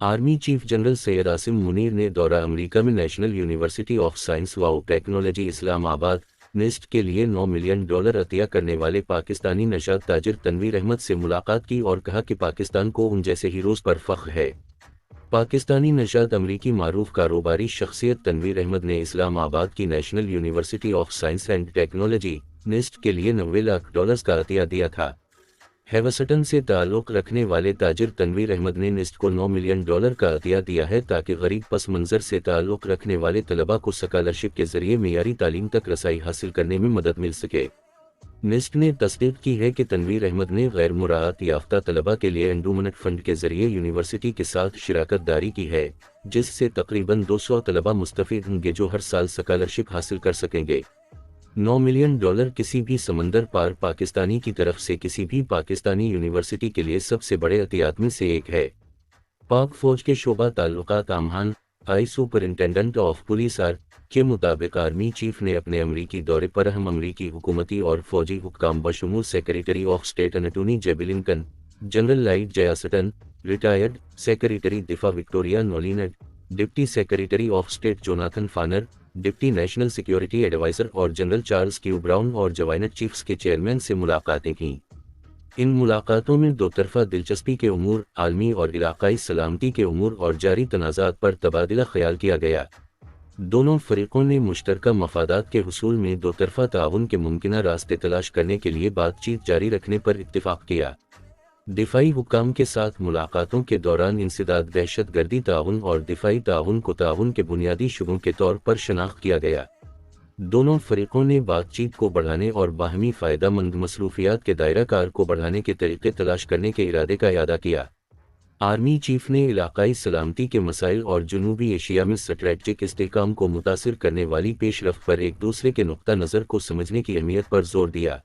Army chief general Syed Asim Munir ने दौरा America में नेशनल यूनिवर्सिटी ऑफ साइंस व टेक्नोलॉजी इस्लामाबाद निस्ट के लिए $9 मिलियन अतिया करने वाले पाकिस्तानी नशाद ताजिर तनवीर अहमद से मुलाकात की और कहा कि पाकिस्तान को उन जैसे हीरोज पर फख्र है। पाकिस्तानी नशाद अमरीकी मारूफ कारोबारी शख्सियत तनवीर अहमद ने इस्लामाबाद की National University of Science and Technology NUST के लिए $90 लाख का अतिया दिया था। हेवस्टन से ताल्लुक़ रखने वाले ताजिर तनवीर अहमद ने निस्ट को $9 मिलियन का अतिया दिया है ताकि गरीब पस मंज़र से ताल्लुक़ रखने वाले तलबा को स्कॉलरशिप के ज़रिए मेयारी तालीम तक रसाई हासिल करने में मदद मिल सके। निस्ट ने तस्दीक की है कि तनवीर अहमद ने गैर मुराआत याफ्ता तलबा के लिए एंडोमेंट फंड के ज़रिए यूनिवर्सिटी के साथ शिराकत दारी की है, जिससे तकरीबन 200 तलबा मुस्तफ़ीद होंगे जो हर साल स्कॉलरशिप हासिल कर सकेंगे। $9 मिलियन किसी भी समंदर पार पाकिस्तानी की तरफ से किसी भी पाकिस्तानी यूनिवर्सिटी के लिए सबसे बड़े अतियात में से एक है। पाक फौज के शोबा ताल्लुकात आमहान हाई सुपरिंटेंडेंट ऑफ पुलिस आर के मुताबिक आर्मी चीफ ने अपने अमरीकी दौरे पर अहम अमरीकी हुकूमती और फौजी हुक्काम बशमूल secretary of state Antony J Blinken, general Lloyd Austin, retired secretary दिफा Victoria Nuland, deputy secretary of state Jonathan Finer, deputy national security adviser और जनरल चार्ल्स क्यू ब्राउन और जवाइनट चीफ्स के चेयरमैन से मुलाकातें की। इन मुलाकातों में दो तरफा दिलचस्पी के उमूर, आलमी और इलाकाई सलामती के उमूर और जारी तनाज़ात पर तबादला ख्याल किया गया। दोनों फरीकों ने मुश्तरका मफादात के हुसूल में दो तरफा ताउन के मुमकिना रास्ते तलाश करने के लिए बातचीत जारी रखने पर इत्तिफाक किया। दिफाई हुक्काम के साथ मुलाकातों के दौरान इंसदाद, दहशत गर्दी ताउन और दिफाई ताउन को ताउन के बुनियादी शुबों के तौर पर शनाख्त किया गया। दोनों फरीकों ने बातचीत को बढ़ाने और बाहमी फ़ायदा मंद मसरूफियात के दायरा कार को बढ़ाने के तरीक़े तलाश करने के इरादे का इरादा किया। आर्मी चीफ ने इलाकाई सलामती के मसाइल और जनूबी एशिया में स्ट्रेटजिक इस्तेहकाम को मुतासिर करने वाली पेशरफ्त पर एक दूसरे के नुक्ता नज़र को समझने की अहमियत पर जोर दिया।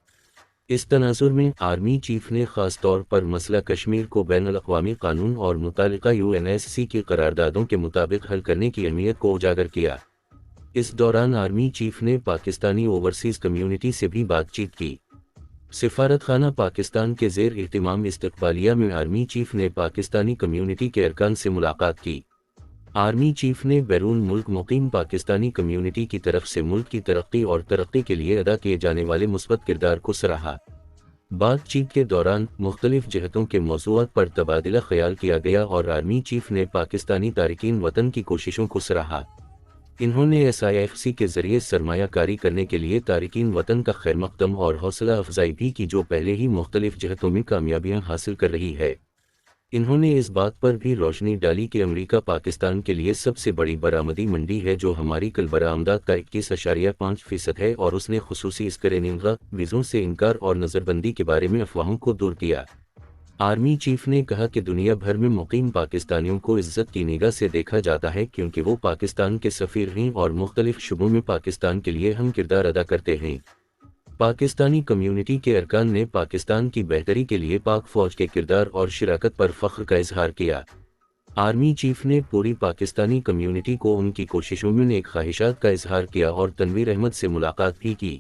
इस तनाजुर में आर्मी चीफ ने ख़ास तौर पर मसला कश्मीर को बैनुल-अक़वामी कानून और मुतालिका यूएनएससी की करारदादों के मुताबिक हल करने की अहमियत को उजागर किया। इस दौरान आर्मी चीफ ने पाकिस्तानी ओवरसीज़ कम्यूनिटी से भी बातचीत की। सिफारतखाना पाकिस्तान के ज़ेर एहतिमाम इस्तक़बालिया में आर्मी चीफ ने पाकिस्तानी कम्यूनिटी के अरकान से मुलाकात की। आर्मी चीफ ने बैरून मुल्क मुकीम पाकिस्तानी कम्यूनिटी की तरफ से मुल्क की तरक्की और तरक्की के लिए अदा किए जाने वाले मुस्बत किरदार को सराहा। बातचीत के दौरान मुख्तलिफ जहतों के मौज़ूआत पर तबादला ख्याल किया गया और आर्मी चीफ ने पाकिस्तानी तारिकीन वतन की कोशिशों को सराहा। इन्होंने SIFC के ज़रिए सरमायाकारी करने के लिए तारिकीन वतन का खैरमक़दम और हौसला अफजाई भी की जो पहले ही मुख्तलिफ जहतों में कामयाबियाँ हासिल कर रही है। इन्होंने इस बात पर भी रोशनी डाली कि अमेरिका पाकिस्तान के लिए सबसे बड़ी बरामदी मंडी है जो हमारी कल बरामदात का 21.5% है और उसने खुसूसी स्क्रीनिंग, वीज़ों से इनकार और नज़रबंदी के बारे में अफवाहों को दूर किया। आर्मी चीफ ने कहा कि दुनिया भर में मुकीम पाकिस्तानियों को इज्जत की निगाह से देखा जाता है क्योंकि वो पाकिस्तान के सफ़ीर हैं और मुख्तलिफ शुबों में पाकिस्तान के लिए अहम किरदार अदा करते हैं। पाकिस्तानी कम्यूनिटी के अरकान ने पाकिस्तान की बेहतरी के लिए पाक फ़ौज के किरदार और शिराकत पर फ़ख्र का इजहार किया। आर्मी चीफ ने पूरी पाकिस्तानी कम्यूनिटी को उनकी कोशिशों में नेक ख्वाहिशात का इजहार किया और तनवीर अहमद से मुलाकात भी की।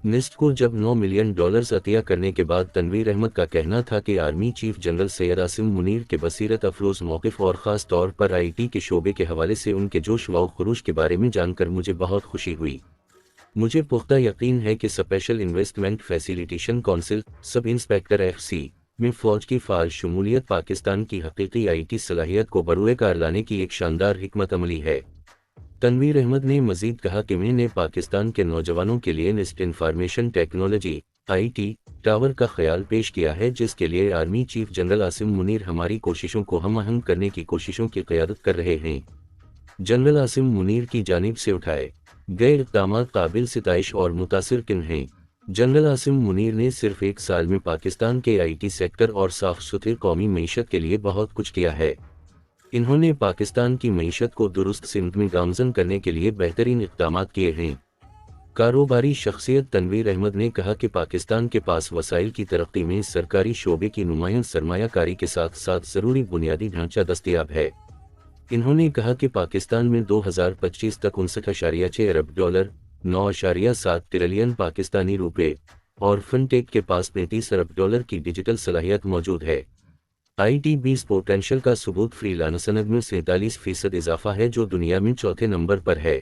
निस्ट को जब $9 मिलियन अतिया करने के बाद तनवीर अहमद का कहना था कि army chief general Syed Asim Munir के बसीरत अफरोज़ मौक़िफ़ और ख़ास तौर पर IT के शोबे के हवाले से उनके जोश व खरूश के बारे में जानकर मुझे बहुत खुशी हुई। मुझे पुख्ता यकीन है कि special investment facilitation council sub inspector FC में फ़ौज की फ़ाल शमूलियत पाकिस्तान की हकीकी IT सलाहियत को बरूए कार लाने की एक शानदार हिकमत अमली है। तनवीर अहमद ने मज़ीद कहा कि मैंने पाकिस्तान के नौजवानों के लिए निस्ट इंफॉर्मेशन टेक्नोलॉजी IT टावर का ख्याल पेश किया है जिसके लिए army chief general Asim Munir हमारी कोशिशों को हम आहंग करने की कोशिशों की क़यादत कर रहे हैं। जनरल आसिम मुनीर की जानिब से उठाए गए इक़दामात काबिल सिताइश और मुतासिर किन हैं। जनरल आसिम मुनीर ने सिर्फ एक साल में पाकिस्तान के IT सेक्टर और साफ सुथरी कौमी मईशत के लिए बहुत कुछ किया है। इन्होंने पाकिस्तान की मईशत को दुरुस्त सिमत में गामज़न करने के लिए बेहतरीन इक़दामात किए हैं। कारोबारी शख्सियत तनवीर अहमद ने कहा कि पाकिस्तान के पास वसाइल की तरक्की में सरकारी शोबे की नुमायां सरमायाकारी के साथ साथ ज़रूरी बुनियादी ढांचा दस्तयाब है। इन्होंने कहा कि पाकिस्तान में 2025 तक $59.6 अरब, 9.7 ट्रिलियन पाकिस्तानी रुपए और फिनटेक के पास $35 अरब की डिजिटल सलाहियत मौजूद है। ITB's पोटेंशियल का सबूत फ्रीलांसर में 47% इजाफा है जो दुनिया में चौथे नंबर पर है।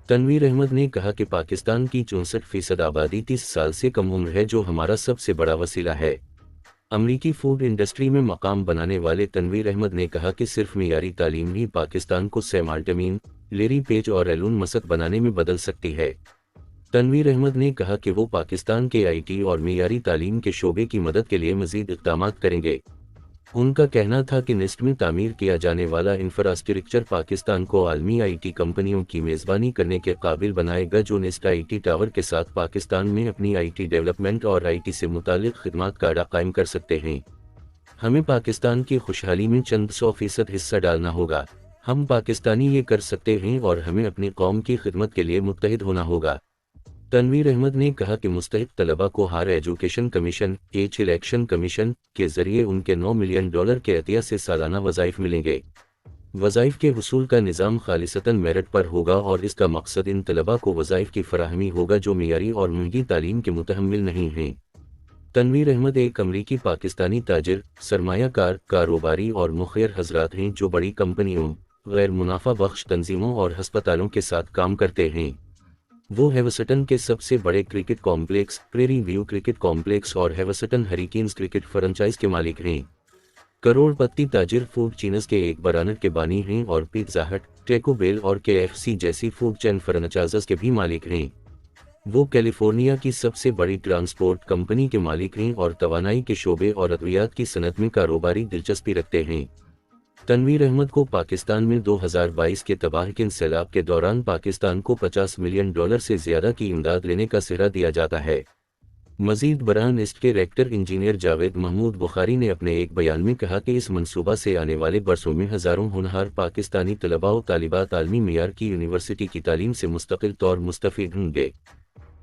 तनवीर अहमद ने कहा कि पाकिस्तान की 64% आबादी 30 साल से कम उम्र है जो हमारा सबसे बड़ा वसीला है। अमरीकी फूड इंडस्ट्री में मकाम बनाने वाले तनवीर अहमद ने कहा कि सिर्फ मियारी तालीम ही पाकिस्तान को सैम अल्टमैन, लेरी पेज और एलन मस्क बनाने में बदल सकती है। तनवीर अहमद ने कहा कि वो पाकिस्तान के IT और मियारी तालीम के शोबे की मदद के लिए मजीद इक़दाम करेंगे। उनका कहना था कि निस्ट में तामीर किया जाने वाला इंफ्रास्ट्रक्चर पाकिस्तान को आलमी IT कंपनियों की मेज़बानी करने के काबिल बनाएगा जो निस्ट IT टावर के साथ पाकिस्तान में अपनी IT डेवलपमेंट और IT से मुतालिक खिदमात का अड्डा कायम कर सकते हैं। हमें पाकिस्तान की खुशहाली में चंद 100% हिस्सा डालना होगा। हम पाकिस्तानी ये कर सकते हैं और हमें अपनी कौम की खिदमत के लिए मुत्तहिद होना होगा। तनवीर अहमद ने कहा कि मुस्तहिक तलबा को higher education commission election commission के जरिए उनके $9 मिलियन के अतिया से सालाना वज़ाइफ मिलेंगे। वज़ाइफ के हुसूल का निज़ाम खालिसतन मेरिट पर होगा और इसका मकसद इन तलबा को वज़ाइफ की फराहमी होगा जो मियारी और महंगी तालीम के मुतहम्मिल नहीं हैं। तनवीर अहमद एक अमरीकी पाकिस्तानी ताजिर, सरमायाकार, कारोबारी और मुखिर हजरात हैं जो बड़ी कंपनियों, गैर मुनाफा बख्श तंजीमों और हस्पतालों के साथ काम करते हैं। वो हेवस्टन के सबसे बड़े cricket complex, prairie view cricket complex और हेवस्टन हरिकेन्स क्रिकेट फ्रेंचाइज के मालिक हैं। करोड़पति ताजिर फूड चीनस के एक बरानर के बानी हैं और पिज़्ज़ा हट, टैको बेल और KFC जैसी फूड चेन फ्रेंचाइज़ के भी मालिक हैं। वो कैलिफोर्निया की सबसे बड़ी ट्रांसपोर्ट कंपनी के मालिक हैं और तवानाई के शोबे और अद्वियात की सनत में कारोबारी दिलचस्पी रखते हैं। तनवीर अहमद को पाकिस्तान में 2022 के तबाहकुन सैलाब के दौरान पाकिस्तान को $50 मिलियन से ज़्यादा की इमदाद लेने का सिहरा दिया जाता है। मजीद बराह निस्ट के रेक्टर इंजीनियर जावेद महमूद बुखारी ने अपने एक बयान में कहा कि इस मंसूबा से आने वाले बरसों में हज़ारों होनहार पाकिस्तानी तलबा और तालिबात आलमी मियार की यूनिवर्सिटी की तालीम से मुस्तकिल तौर मुस्तफ़ीद होंगे।